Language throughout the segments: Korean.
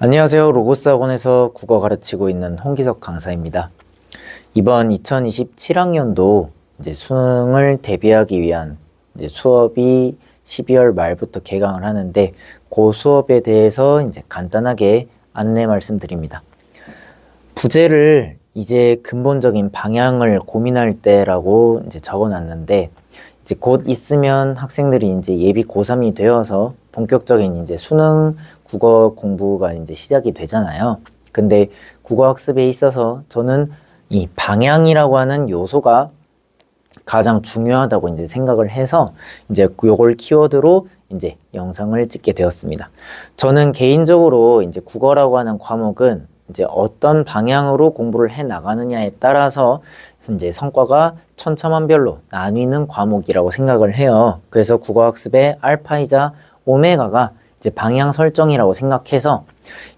안녕하세요. 로고스 학원에서 국어 가르치고 있는 홍기석 강사입니다. 이번 2027학년도 이제 수능을 대비하기 위한 이제 수업이 12월 말부터 개강을 하는데 그 수업에 대해서 이제 간단하게 안내 말씀드립니다. 부제를 이제 근본적인 방향을 고민할 때라고 이제 적어놨는데 이제 곧 있으면 학생들이 이제 예비 고3이 되어서 본격적인 이제 수능 국어 공부가 이제 시작이 되잖아요. 근데 국어 학습에 있어서 저는 이 방향이라고 하는 요소가 가장 중요하다고 이제 생각을 해서 이제 요걸 키워드로 이제 영상을 찍게 되었습니다. 저는 개인적으로 이제 국어라고 하는 과목은 이제 어떤 방향으로 공부를 해 나가느냐에 따라서 이제 성과가 천차만별로 나뉘는 과목이라고 생각을 해요. 그래서 국어학습의 알파이자 오메가가 이제 방향 설정이라고 생각해서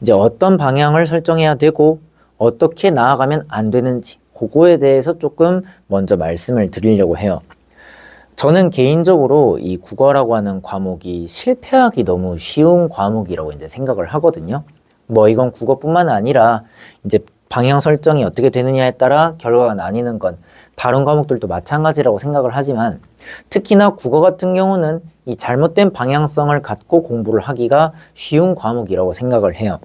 이제 어떤 방향을 설정해야 되고 어떻게 나아가면 안 되는지 그거에 대해서 조금 먼저 말씀을 드리려고 해요. 저는 개인적으로 이 국어라고 하는 과목이 실패하기 너무 쉬운 과목이라고 이제 생각을 하거든요. 뭐 이건 국어뿐만 아니라 이제 방향 설정이 어떻게 되느냐에 따라 결과가 나뉘는 건 다른 과목들도 마찬가지라고 생각을 하지만 특히나 국어 같은 경우는 이 잘못된 방향성을 갖고 공부를 하기가 쉬운 과목이라고 생각을 해요.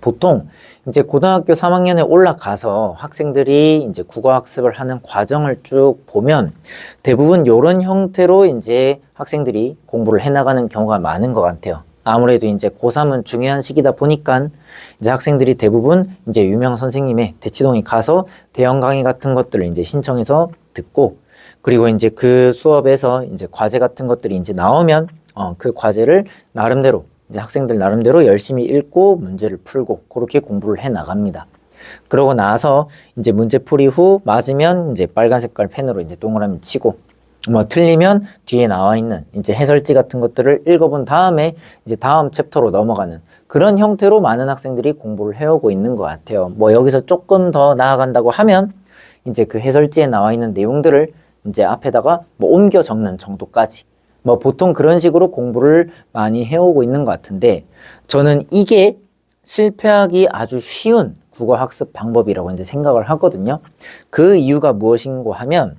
보통 이제 고등학교 3학년에 올라가서 학생들이 이제 국어 학습을 하는 과정을 쭉 보면 대부분 이런 형태로 이제 학생들이 공부를 해나가는 경우가 많은 것 같아요. 아무래도 이제 고3은 중요한 시기다 보니까 이제 학생들이 대부분 이제 유명 선생님의 대치동에 가서 대형 강의 같은 것들을 이제 신청해서 듣고 그리고 이제 그 수업에서 이제 과제 같은 것들이 이제 나오면 그 과제를 나름대로 이제 학생들 나름대로 열심히 읽고 문제를 풀고 그렇게 공부를 해 나갑니다. 그러고 나서 이제 문제풀이 후 맞으면 이제 빨간 색깔 펜으로 이제 동그라미 치고 뭐 틀리면 뒤에 나와 있는 이제 해설지 같은 것들을 읽어본 다음에 이제 다음 챕터로 넘어가는 그런 형태로 많은 학생들이 공부를 해오고 있는 것 같아요. 뭐 여기서 조금 더 나아간다고 하면 이제 그 해설지에 나와 있는 내용들을 이제 앞에다가 뭐 옮겨 적는 정도까지 뭐 보통 그런 식으로 공부를 많이 해오고 있는 것 같은데 저는 이게 실패하기 아주 쉬운 국어 학습 방법이라고 이제 생각을 하거든요. 그 이유가 무엇인고 하면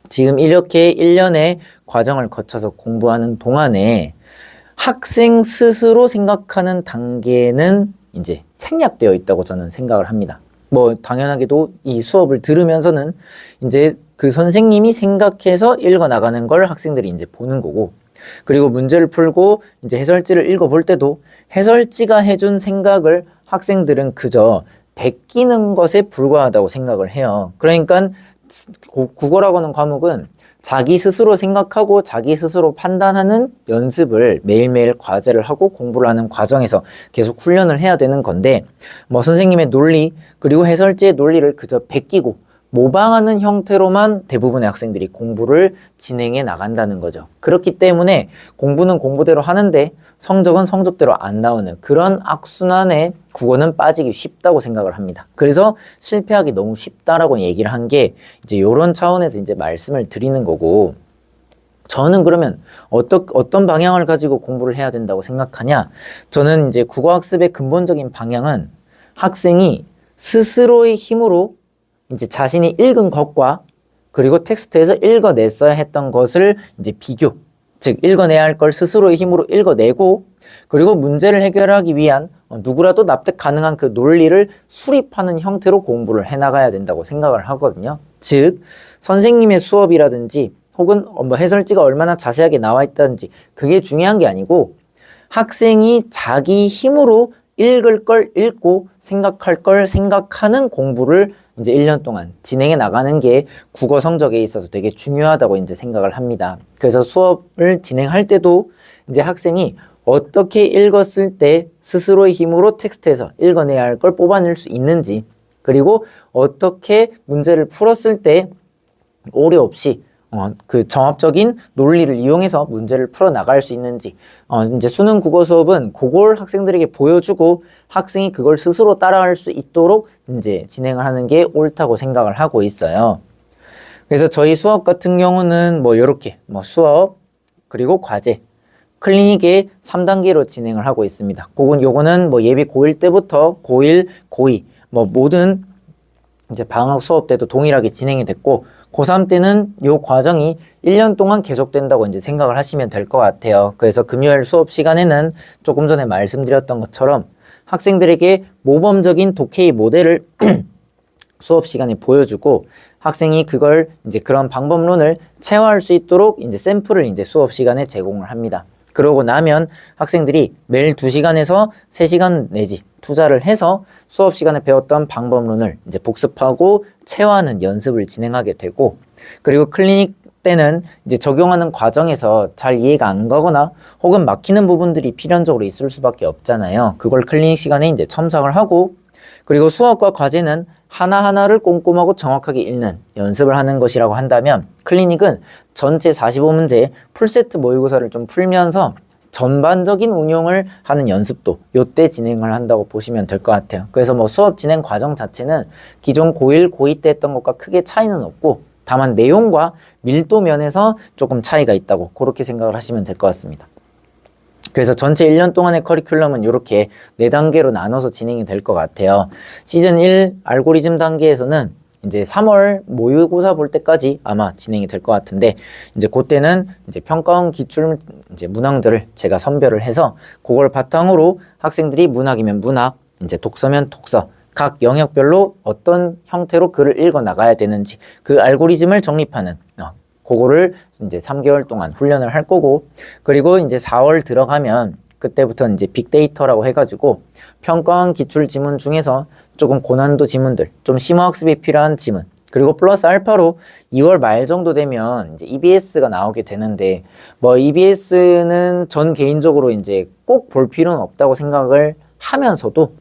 지금 이렇게 1년의 과정을 거쳐서 공부하는 동안에 학생 스스로 생각하는 단계는 이제 생략되어 있다고 저는 생각을 합니다. 뭐 당연하게도 이 수업을 들으면서는 이제 그 선생님이 생각해서 읽어 나가는 걸 학생들이 이제 보는 거고 그리고 문제를 풀고 이제 해설지를 읽어 볼 때도 해설지가 해준 생각을 학생들은 그저 베끼는 것에 불과하다고 생각을 해요. 그러니까 국어라고 하는 과목은 자기 스스로 생각하고 자기 스스로 판단하는 연습을 매일매일 과제를 하고 공부를 하는 과정에서 계속 훈련을 해야 되는 건데 뭐 선생님의 논리 그리고 해설지의 논리를 그저 베끼고 모방하는 형태로만 대부분의 학생들이 공부를 진행해 나간다는 거죠. 그렇기 때문에 공부는 공부대로 하는데 성적은 성적대로 안 나오는 그런 악순환에 국어는 빠지기 쉽다고 생각을 합니다. 그래서 실패하기 너무 쉽다라고 얘기를 한 게 이제 이런 차원에서 이제 말씀을 드리는 거고 저는 그러면 어떤 방향을 가지고 공부를 해야 된다고 생각하냐? 저는 이제 국어학습의 근본적인 방향은 학생이 스스로의 힘으로 이제 자신이 읽은 것과 그리고 텍스트에서 읽어냈어야 했던 것을 이제 비교, 즉 읽어내야 할 걸 스스로의 힘으로 읽어내고 그리고 문제를 해결하기 위한 누구라도 납득 가능한 그 논리를 수립하는 형태로 공부를 해나가야 된다고 생각을 하거든요. 즉 선생님의 수업이라든지 혹은 뭐 해설지가 얼마나 자세하게 나와 있다든지 그게 중요한 게 아니고 학생이 자기 힘으로 읽을 걸 읽고 생각할 걸 생각하는 공부를 이제 1년 동안 진행해 나가는 게 국어 성적에 있어서 되게 중요하다고 이제 생각을 합니다. 그래서 수업을 진행할 때도 이제 학생이 어떻게 읽었을 때 스스로의 힘으로 텍스트에서 읽어내야 할 걸 뽑아낼 수 있는지 그리고 어떻게 문제를 풀었을 때 오류 없이 그 정합적인 논리를 이용해서 문제를 풀어 나갈 수 있는지 이제 수능 국어 수업은 그걸 학생들에게 보여주고 학생이 그걸 스스로 따라할 수 있도록 이제 진행을 하는 게 옳다고 생각을 하고 있어요. 그래서 저희 수업 같은 경우는 뭐 이렇게 뭐 수업 그리고 과제 클리닉의 3단계로 진행을 하고 있습니다. 요거는 뭐 예비 고1 때부터 고1, 고2 뭐 모든 이제 방학 수업 때도 동일하게 진행이 됐고 고3 때는 요 과정이 1년 동안 계속된다고 이제 생각을 하시면 될 것 같아요. 그래서 금요일 수업 시간에는 조금 전에 말씀드렸던 것처럼 학생들에게 모범적인 독해의 모델을 수업 시간에 보여주고 학생이 그걸 이제 그런 방법론을 체화할 수 있도록 이제 샘플을 이제 수업 시간에 제공을 합니다. 그러고 나면 학생들이 매일 2시간에서 3시간 내지 투자를 해서 수업 시간에 배웠던 방법론을 이제 복습하고 체화하는 연습을 진행하게 되고, 그리고 클리닉 때는 이제 적용하는 과정에서 잘 이해가 안 가거나 혹은 막히는 부분들이 필연적으로 있을 수밖에 없잖아요. 그걸 클리닉 시간에 이제 첨삭을 하고, 그리고 수업과 과제는 하나하나를 꼼꼼하고 정확하게 읽는 연습을 하는 것이라고 한다면, 클리닉은 전체 45문제 풀세트 모의고사를 좀 풀면서 전반적인 운용을 하는 연습도 요때 진행을 한다고 보시면 될 것 같아요. 그래서 뭐 수업 진행 과정 자체는 기존 고1, 고2 때 했던 것과 크게 차이는 없고, 다만 내용과 밀도 면에서 조금 차이가 있다고 그렇게 생각을 하시면 될 것 같습니다. 그래서 전체 1년 동안의 커리큘럼은 이렇게 4단계로 나눠서 진행이 될 것 같아요. 시즌 1 알고리즘 단계에서는 이제 3월 모의고사 볼 때까지 아마 진행이 될 것 같은데, 이제 그때는 이제 평가원 기출 이제 문항들을 제가 선별을 해서 그걸 바탕으로 학생들이 문학이면 문학, 이제 독서면 독서, 각 영역별로 어떤 형태로 글을 읽어 나가야 되는지 그 알고리즘을 정립하는 그거를 이제 3개월 동안 훈련을 할 거고, 그리고 이제 4월 들어가면 그때부터 이제 빅데이터라고 해가지고 평가원 기출 지문 중에서 조금 고난도 지문들, 좀 심화학습이 필요한 지문, 그리고 플러스 알파로 2월 말 정도 되면 이제 EBS가 나오게 되는데, 뭐 EBS는 전 개인적으로 이제 꼭 볼 필요는 없다고 생각을 하면서도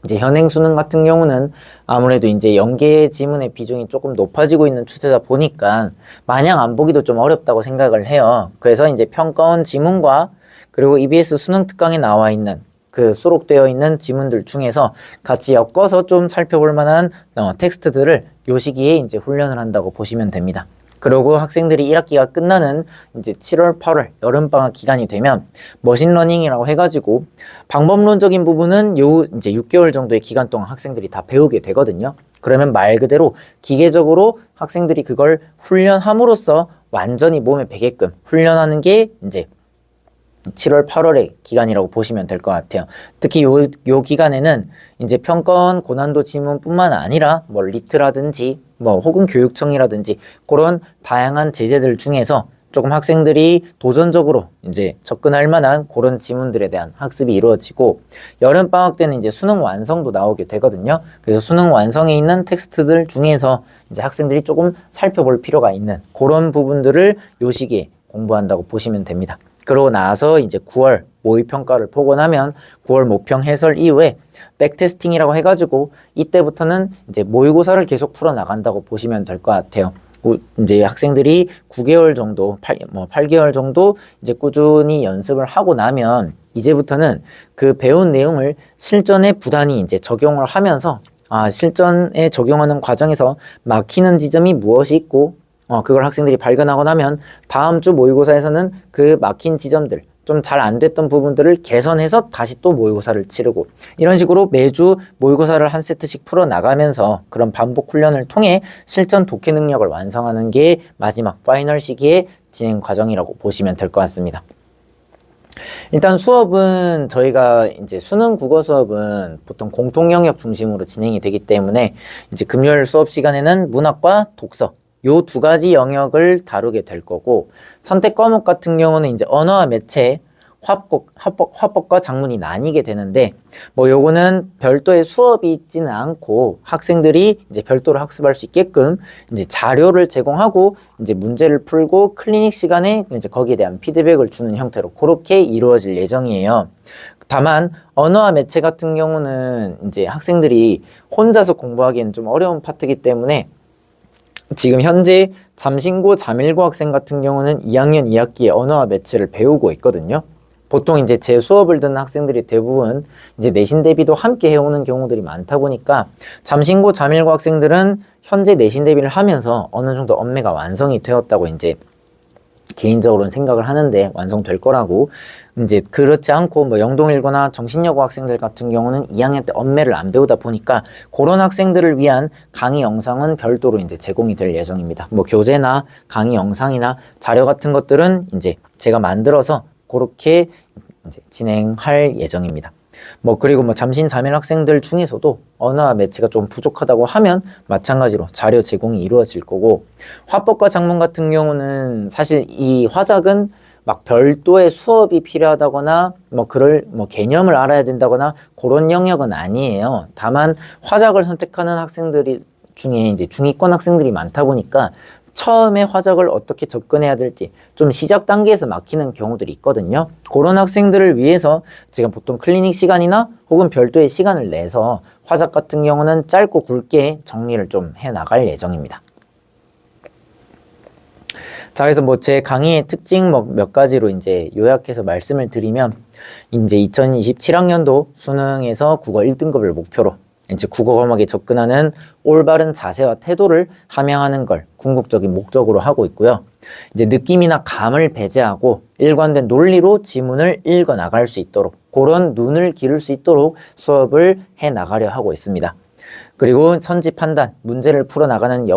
이제 현행 수능 같은 경우는 아무래도 이제 연계 지문의 비중이 조금 높아지고 있는 추세다 보니까 마냥 안 보기도 좀 어렵다고 생각을 해요. 그래서 이제 평가원 지문과 그리고 EBS 수능 특강에 나와 있는 그 수록되어 있는 지문들 중에서 같이 엮어서 좀 살펴볼 만한 텍스트들을 요 시기에 이제 훈련을 한다고 보시면 됩니다. 그리고 학생들이 1학기가 끝나는 이제 7월, 8월 여름방학 기간이 되면 머신러닝이라고 해가지고 방법론적인 부분은 요 이제 6개월 정도의 기간 동안 학생들이 다 배우게 되거든요. 그러면 말 그대로 기계적으로 학생들이 그걸 훈련함으로써 완전히 몸에 배게끔 훈련하는 게 이제 7월, 8월의 기간이라고 보시면 될 것 같아요. 특히 요 기간에는 이제 평가원 고난도 지문뿐만 아니라 뭐 리트라든지 뭐 혹은 교육청이라든지 그런 다양한 제재들 중에서 조금 학생들이 도전적으로 이제 접근할 만한 그런 지문들에 대한 학습이 이루어지고, 여름방학 때는 이제 수능 완성도 나오게 되거든요. 그래서 수능 완성에 있는 텍스트들 중에서 이제 학생들이 조금 살펴볼 필요가 있는 그런 부분들을 요 시기에 공부한다고 보시면 됩니다. 그러고 나서 이제 9월 모의평가를 보고 나면 9월 모평 해설 이후에 백테스팅이라고 해가지고 이때부터는 이제 모의고사를 계속 풀어나간다고 보시면 될 것 같아요. 이제 학생들이 9개월 정도, 8개월 정도 이제 꾸준히 연습을 하고 나면 이제부터는 그 배운 내용을 실전에 부단히 이제 적용을 하면서 실전에 적용하는 과정에서 막히는 지점이 무엇이 있고 그걸 학생들이 발견하고 나면 다음 주 모의고사에서는 그 막힌 지점들, 좀 잘 안 됐던 부분들을 개선해서 다시 또 모의고사를 치르고, 이런 식으로 매주 모의고사를 한 세트씩 풀어나가면서 그런 반복 훈련을 통해 실전 독해 능력을 완성하는 게 마지막 파이널 시기의 진행 과정이라고 보시면 될 것 같습니다. 일단 수업은 저희가 이제 수능 국어 수업은 보통 공통 영역 중심으로 진행이 되기 때문에 이제 금요일 수업 시간에는 문학과 독서 요 2가지 영역을 다루게 될 거고, 선택 과목 같은 경우는 이제 언어와 매체, 화법과 작문이 나뉘게 되는데, 뭐 요거는 별도의 수업이 있지는 않고 학생들이 이제 별도로 학습할 수 있게끔 이제 자료를 제공하고 이제 문제를 풀고 클리닉 시간에 이제 거기에 대한 피드백을 주는 형태로 그렇게 이루어질 예정이에요. 다만 언어와 매체 같은 경우는 이제 학생들이 혼자서 공부하기에는 좀 어려운 파트이기 때문에 지금 현재 잠신고 잠일고 학생 같은 경우는 2학년 2학기에 언어와 매체를 배우고 있거든요. 보통 이제 제 수업을 듣는 학생들이 대부분 이제 내신 대비도 함께 해오는 경우들이 많다 보니까 잠신고 잠일고 학생들은 현재 내신 대비를 하면서 어느 정도 언매가 완성이 되었다고 이제 개인적으로는 생각을 하는데 완성될 거라고. 이제 그렇지 않고 뭐 영동일고나 정신여고 학생들 같은 경우는 2학년 때 언매를 안 배우다 보니까 그런 학생들을 위한 강의 영상은 별도로 이제 제공이 될 예정입니다. 뭐 교재나 강의 영상이나 자료 같은 것들은 이제 제가 만들어서 그렇게 이제 진행할 예정입니다. 뭐 그리고 뭐 잠신자멸 학생들 중에서도 언어와 매체가 좀 부족하다고 하면 마찬가지로 자료 제공이 이루어질 거고, 화법과 작문 같은 경우는 사실 이 화작은 막 별도의 수업이 필요하다거나 뭐 그럴 뭐 개념을 알아야 된다거나 그런 영역은 아니에요. 다만 화작을 선택하는 학생들이 중에 이제 중위권 학생들이 많다 보니까 처음에 화작을 어떻게 접근해야 될지 좀 시작 단계에서 막히는 경우들이 있거든요. 그런 학생들을 위해서 지금 보통 클리닉 시간이나 혹은 별도의 시간을 내서 화작 같은 경우는 짧고 굵게 정리를 좀 해 나갈 예정입니다. 자, 그래서 뭐 제 강의의 특징 뭐 몇 가지로 이제 요약해서 말씀을 드리면, 이제 2027학년도 수능에서 국어 1등급을 목표로 이제 국어 과목에 접근하는 올바른 자세와 태도를 함양하는 걸 궁극적인 목적으로 하고 있고요. 이제 느낌이나 감을 배제하고 일관된 논리로 지문을 읽어 나갈 수 있도록, 그런 눈을 기를 수 있도록 수업을 해 나가려 하고 있습니다. 그리고 선지 판단, 문제를 풀어나가는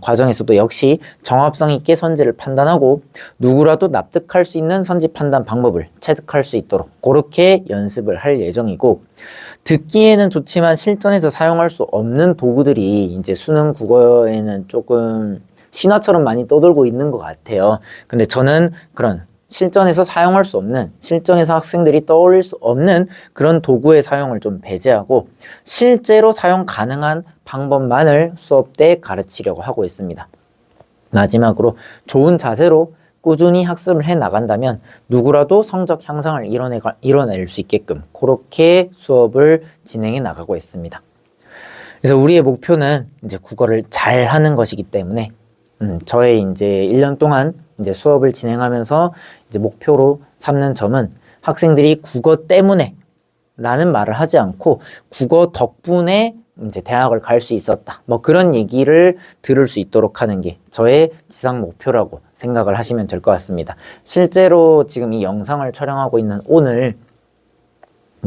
과정에서도 역시 정합성 있게 선지를 판단하고 누구라도 납득할 수 있는 선지 판단 방법을 체득할 수 있도록 그렇게 연습을 할 예정이고, 듣기에는 좋지만 실전에서 사용할 수 없는 도구들이 이제 수능 국어에는 조금 신화처럼 많이 떠돌고 있는 것 같아요. 근데 저는 그런 실전에서 사용할 수 없는, 실전에서 학생들이 떠올릴 수 없는 그런 도구의 사용을 좀 배제하고 실제로 사용 가능한 방법만을 수업 때 가르치려고 하고 있습니다. 마지막으로 좋은 자세로 꾸준히 학습을 해 나간다면 누구라도 성적 향상을 이뤄낼 수 있게끔 그렇게 수업을 진행해 나가고 있습니다. 그래서 우리의 목표는 이제 국어를 잘 하는 것이기 때문에 저의 이제 1년 동안 이제 수업을 진행하면서 이제 목표로 삼는 점은 학생들이 국어 때문에 라는 말을 하지 않고 국어 덕분에 이제 대학을 갈 수 있었다, 뭐 그런 얘기를 들을 수 있도록 하는 게 저의 지상 목표라고 생각을 하시면 될 것 같습니다. 실제로 지금 이 영상을 촬영하고 있는 오늘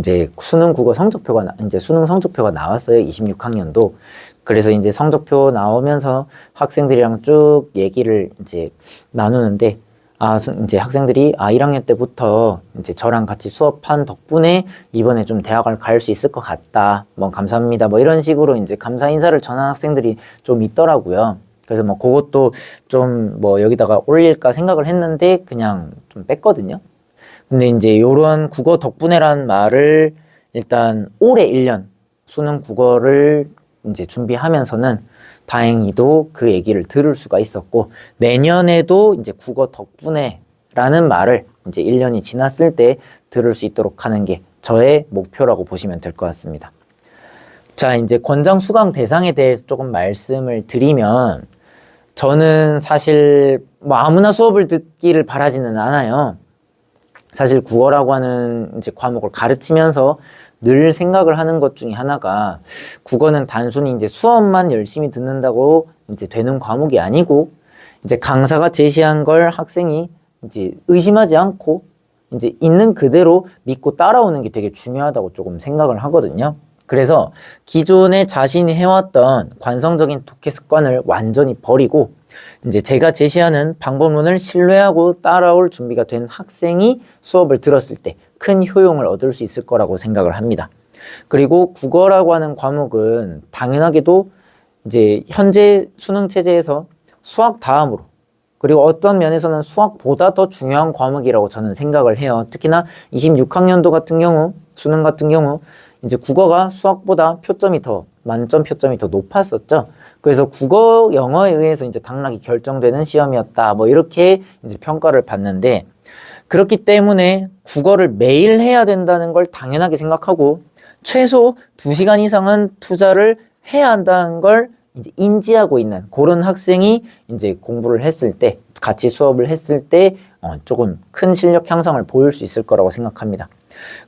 이제 수능 성적표가 나왔어요. 26학년도. 그래서 이제 성적표 나오면서 학생들이랑 쭉 얘기를 이제 나누는데, 이제 학생들이 1학년 때부터 이제 저랑 같이 수업한 덕분에 이번에 좀 대학을 갈 수 있을 것 같다, 뭐 감사합니다, 뭐 이런 식으로 이제 감사 인사를 전한 학생들이 좀 있더라고요. 그래서 뭐 그것도 좀 뭐 여기다가 올릴까 생각을 했는데 그냥 좀 뺐거든요. 근데 이제 요런 국어 덕분에라는 말을 일단 올해 1년 수능 국어를 이제 준비하면서는 다행히도 그 얘기를 들을 수가 있었고, 내년에도 이제 국어 덕분에라는 말을 이제 1년이 지났을 때 들을 수 있도록 하는 게 저의 목표라고 보시면 될 것 같습니다. 자, 이제 권장 수강 대상에 대해서 조금 말씀을 드리면, 저는 사실 뭐 아무나 수업을 듣기를 바라지는 않아요. 사실 국어라고 하는 이제 과목을 가르치면서 늘 생각을 하는 것 중에 하나가, 국어는 단순히 이제 수업만 열심히 듣는다고 이제 되는 과목이 아니고, 이제 강사가 제시한 걸 학생이 이제 의심하지 않고 이제 있는 그대로 믿고 따라오는 게 되게 중요하다고 조금 생각을 하거든요. 그래서 기존에 자신이 해왔던 관성적인 독해 습관을 완전히 버리고 이제 제가 제시하는 방법론을 신뢰하고 따라올 준비가 된 학생이 수업을 들었을 때 큰 효용을 얻을 수 있을 거라고 생각을 합니다. 그리고 국어라고 하는 과목은 당연하게도 이제 현재 수능 체제에서 수학 다음으로, 그리고 어떤 면에서는 수학보다 더 중요한 과목이라고 저는 생각을 해요. 특히나 26학년도 같은 경우, 수능 같은 경우 이제 국어가 수학보다 만점 표점이 더 높았었죠. 그래서 국어, 영어에 의해서 이제 당락이 결정되는 시험이었다, 뭐 이렇게 이제 평가를 받는데, 그렇기 때문에 국어를 매일 해야 된다는 걸 당연하게 생각하고 최소 2시간 이상은 투자를 해야 한다는 걸 이제 인지하고 있는 그런 학생이 이제 공부를 했을 때, 같이 수업을 했을 때 조금 큰 실력 향상을 보일 수 있을 거라고 생각합니다.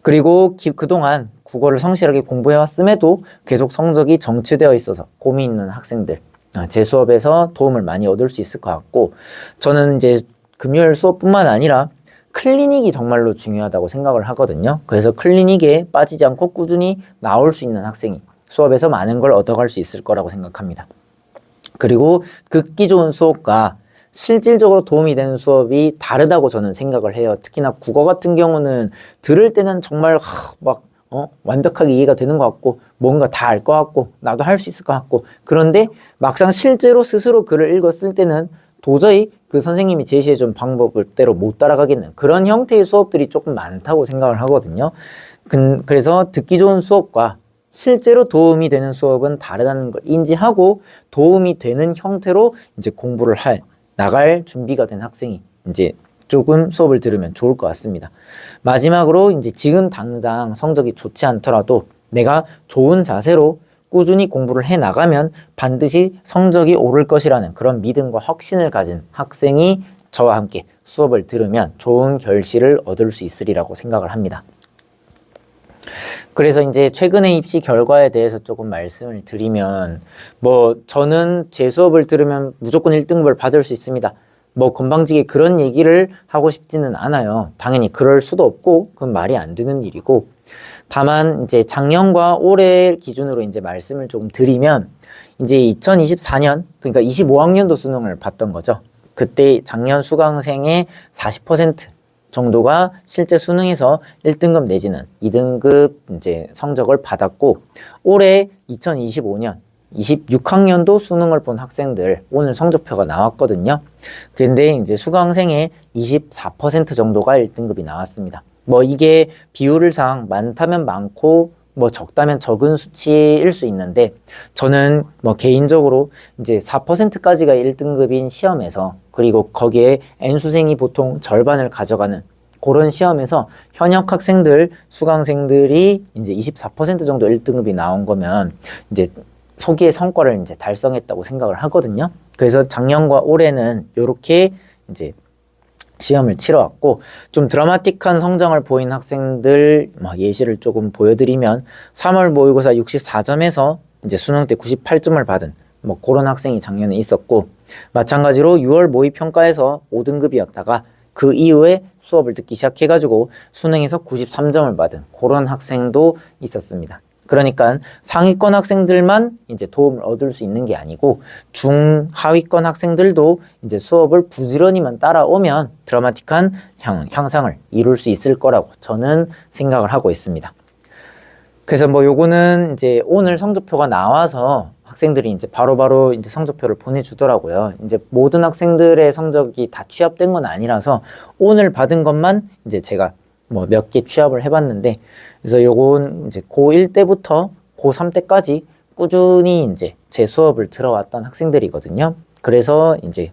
그리고 그동안 국어를 성실하게 공부해왔음에도 계속 성적이 정체되어 있어서 고민 있는 학생들, 제 수업에서 도움을 많이 얻을 수 있을 것 같고, 저는 이제 금요일 수업뿐만 아니라 클리닉이 정말로 중요하다고 생각을 하거든요. 그래서 클리닉에 빠지지 않고 꾸준히 나올 수 있는 학생이 수업에서 많은 걸 얻어갈 수 있을 거라고 생각합니다. 그리고 듣기 좋은 수업과 실질적으로 도움이 되는 수업이 다르다고 저는 생각을 해요. 특히나 국어 같은 경우는 들을 때는 정말 완벽하게 이해가 되는 것 같고 뭔가 다 알 것 같고 나도 할 수 있을 것 같고, 그런데 막상 실제로 스스로 글을 읽었을 때는 도저히 그 선생님이 제시해준 방법대로 못 따라가겠는 그런 형태의 수업들이 조금 많다고 생각을 하거든요. 그래서 듣기 좋은 수업과 실제로 도움이 되는 수업은 다르다는 걸 인지하고 도움이 되는 형태로 이제 공부를 나갈 준비가 된 학생이 이제 조금 수업을 들으면 좋을 것 같습니다. 마지막으로 이제 지금 당장 성적이 좋지 않더라도 내가 좋은 자세로 꾸준히 공부를 해 나가면 반드시 성적이 오를 것이라는 그런 믿음과 확신을 가진 학생이 저와 함께 수업을 들으면 좋은 결실을 얻을 수 있으리라고 생각을 합니다. 그래서 이제 최근의 입시 결과에 대해서 조금 말씀을 드리면, 저는 제 수업을 들으면 무조건 1등급을 받을 수 있습니다. 건방지게 그런 얘기를 하고 싶지는 않아요. 당연히 그럴 수도 없고, 그건 말이 안 되는 일이고. 다만, 이제 작년과 올해 기준으로 이제 말씀을 조금 드리면, 이제 2024년, 그러니까 25학년도 수능을 봤던 거죠. 그때 작년 수강생의 40% 정도가 실제 수능에서 1등급 내지는 2등급 이제 성적을 받았고, 올해 2025년 26학년도 수능을 본 학생들 오늘 성적표가 나왔거든요. 근데 이제 수강생의 24% 정도가 1등급이 나왔습니다. 이게 비율상 많다면 많고 적다면 적은 수치일 수 있는데, 저는 개인적으로 이제 4%까지가 1등급인 시험에서, 그리고 거기에 N수생이 보통 절반을 가져가는 그런 시험에서 현역 학생들, 수강생들이 이제 24% 정도 1등급이 나온 거면 이제 소기의 성과를 이제 달성했다고 생각을 하거든요. 그래서 작년과 올해는 이렇게 이제 시험을 치러왔고, 좀 드라마틱한 성장을 보인 학생들 예시를 조금 보여드리면 3월 모의고사 64점에서 이제 수능 때 98점을 받은 그런 학생이 작년에 있었고, 마찬가지로 6월 모의평가에서 5등급이었다가 그 이후에 수업을 듣기 시작해가지고 수능에서 93점을 받은 그런 학생도 있었습니다. 그러니까 상위권 학생들만 이제 도움을 얻을 수 있는 게 아니고 중하위권 학생들도 이제 수업을 부지런히만 따라오면 드라마틱한 향상을 이룰 수 있을 거라고 저는 생각을 하고 있습니다. 그래서 요거는 이제 오늘 성적표가 나와서 학생들이 이제 바로바로 이제 성적표를 보내주더라고요. 이제 모든 학생들의 성적이 다 취합된 건 아니라서 오늘 받은 것만 이제 제가 몇 개 취합을 해봤는데, 그래서 요건 이제 고1 때부터 고3 때까지 꾸준히 이제 제 수업을 들어왔던 학생들이거든요. 그래서 이제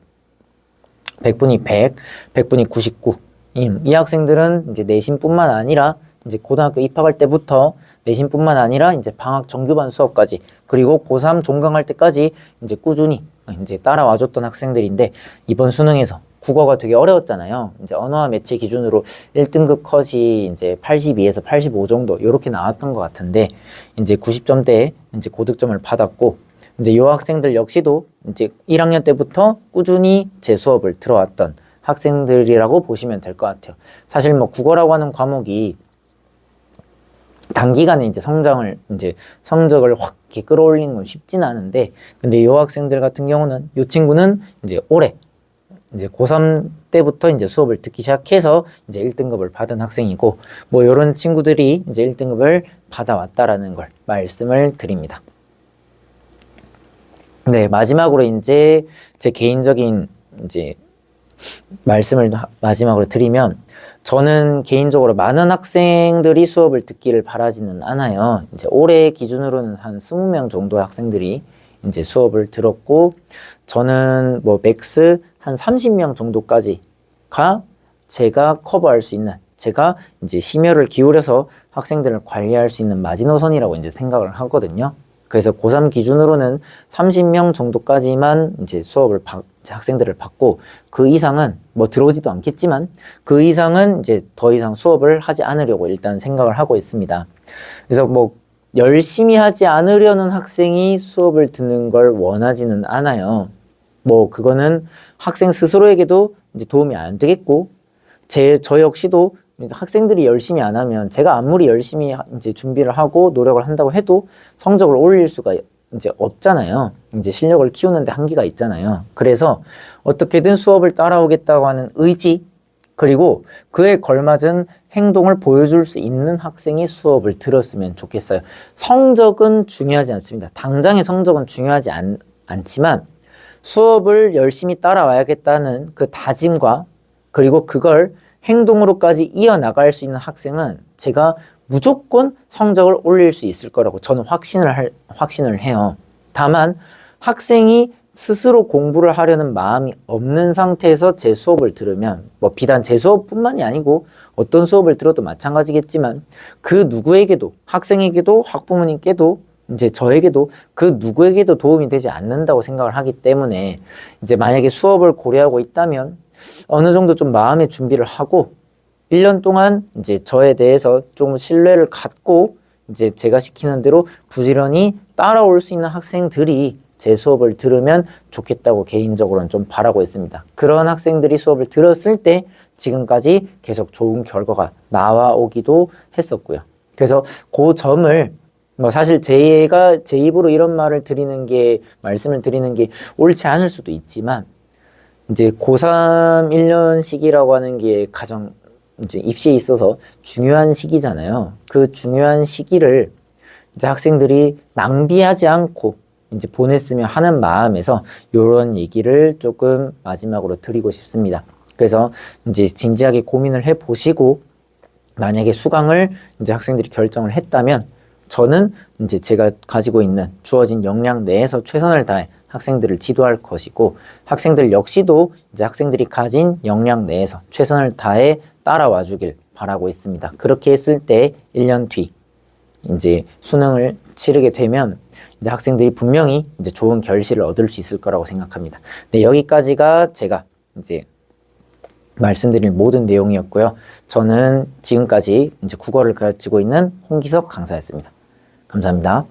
100분이 100, 100분이 99. 이 학생들은 이제 내신뿐만 아니라 이제 고등학교 입학할 때부터 내신뿐만 아니라 이제 방학 정규반 수업까지, 그리고 고3 종강할 때까지 이제 꾸준히 이제 따라와줬던 학생들인데, 이번 수능에서 국어가 되게 어려웠잖아요. 이제 언어와 매체 기준으로 1등급 컷이 이제 82에서 85 정도 이렇게 나왔던 것 같은데, 이제 90점대에 이제 고득점을 받았고, 이제 요 학생들 역시도 이제 1학년 때부터 꾸준히 제 수업을 들어왔던 학생들이라고 보시면 될 것 같아요. 사실 국어라고 하는 과목이 단기간에 이제 성적을 확 이렇게 끌어올리는 건 쉽지는 않은데, 근데 요 학생들 같은 경우는, 요 친구는 이제 올해 이제 고3 때부터 이제 수업을 듣기 시작해서 이제 1등급을 받은 학생이고, 요런 친구들이 이제 1등급을 받아왔다라는 걸 말씀을 드립니다. 네, 마지막으로 이제 제 개인적인 이제 말씀을 마지막으로 드리면, 저는 개인적으로 많은 학생들이 수업을 듣기를 바라지는 않아요. 이제 올해 기준으로는 한 20명 정도의 학생들이 이제 수업을 들었고, 저는 맥스 한 30명 정도까지가 제가 커버할 수 있는, 제가 이제 심혈을 기울여서 학생들을 관리할 수 있는 마지노선이라고 이제 생각을 하거든요. 그래서 고3 기준으로는 30명 정도까지만 이제 학생들을 받고, 그 이상은 들어오지도 않겠지만 그 이상은 이제 더 이상 수업을 하지 않으려고 일단 생각을 하고 있습니다. 그래서 열심히 하지 않으려는 학생이 수업을 듣는 걸 원하지는 않아요. 그거는 학생 스스로에게도 이제 도움이 안 되겠고, 저 역시도 학생들이 열심히 안 하면 제가 아무리 열심히 이제 준비를 하고 노력을 한다고 해도 성적을 올릴 수가 이제 없잖아요. 이제 실력을 키우는데 한계가 있잖아요. 그래서 어떻게든 수업을 따라오겠다고 하는 의지, 그리고 그에 걸맞은 행동을 보여줄 수 있는 학생이 수업을 들었으면 좋겠어요. 성적은 중요하지 않습니다. 당장의 성적은 중요하지 않지만 수업을 열심히 따라와야겠다는 그 다짐과 그리고 그걸 행동으로까지 이어나갈 수 있는 학생은 제가 무조건 성적을 올릴 수 있을 거라고 저는 확신을 해요. 다만 학생이 스스로 공부를 하려는 마음이 없는 상태에서 제 수업을 들으면, 뭐 비단 제 수업뿐만이 아니고 어떤 수업을 들어도 마찬가지겠지만 그 누구에게도, 학생에게도 학부모님께도 이제 저에게도 그 누구에게도 도움이 되지 않는다고 생각을 하기 때문에 이제 만약에 수업을 고려하고 있다면 어느 정도 좀 마음의 준비를 하고 1년 동안 이제 저에 대해서 좀 신뢰를 갖고 이제 제가 시키는 대로 부지런히 따라올 수 있는 학생들이 제 수업을 들으면 좋겠다고 개인적으로는 좀 바라고 있습니다. 그런 학생들이 수업을 들었을 때 지금까지 계속 좋은 결과가 나와오기도 했었고요. 그래서 그 점을 뭐 사실 제가 제 입으로 이런 말씀을 드리는 게 옳지 않을 수도 있지만 이제 고3 1년 시기라고 하는 게 가장 이제 입시에 있어서 중요한 시기잖아요. 그 중요한 시기를 이제 학생들이 낭비하지 않고 이제 보냈으면 하는 마음에서 이런 얘기를 조금 마지막으로 드리고 싶습니다. 그래서 이제 진지하게 고민을 해 보시고 만약에 수강을 이제 학생들이 결정을 했다면 저는 이제 제가 가지고 있는 주어진 역량 내에서 최선을 다해 학생들을 지도할 것이고 학생들 역시도 이제 학생들이 가진 역량 내에서 최선을 다해 따라와 주길 바라고 있습니다. 그렇게 했을 때 1년 뒤 이제 수능을 치르게 되면 이제 학생들이 분명히 이제 좋은 결실을 얻을 수 있을 거라고 생각합니다. 네, 여기까지가 제가 이제 말씀드릴 모든 내용이었고요. 저는 지금까지 이제 국어를 가르치고 있는 홍기석 강사였습니다. 감사합니다.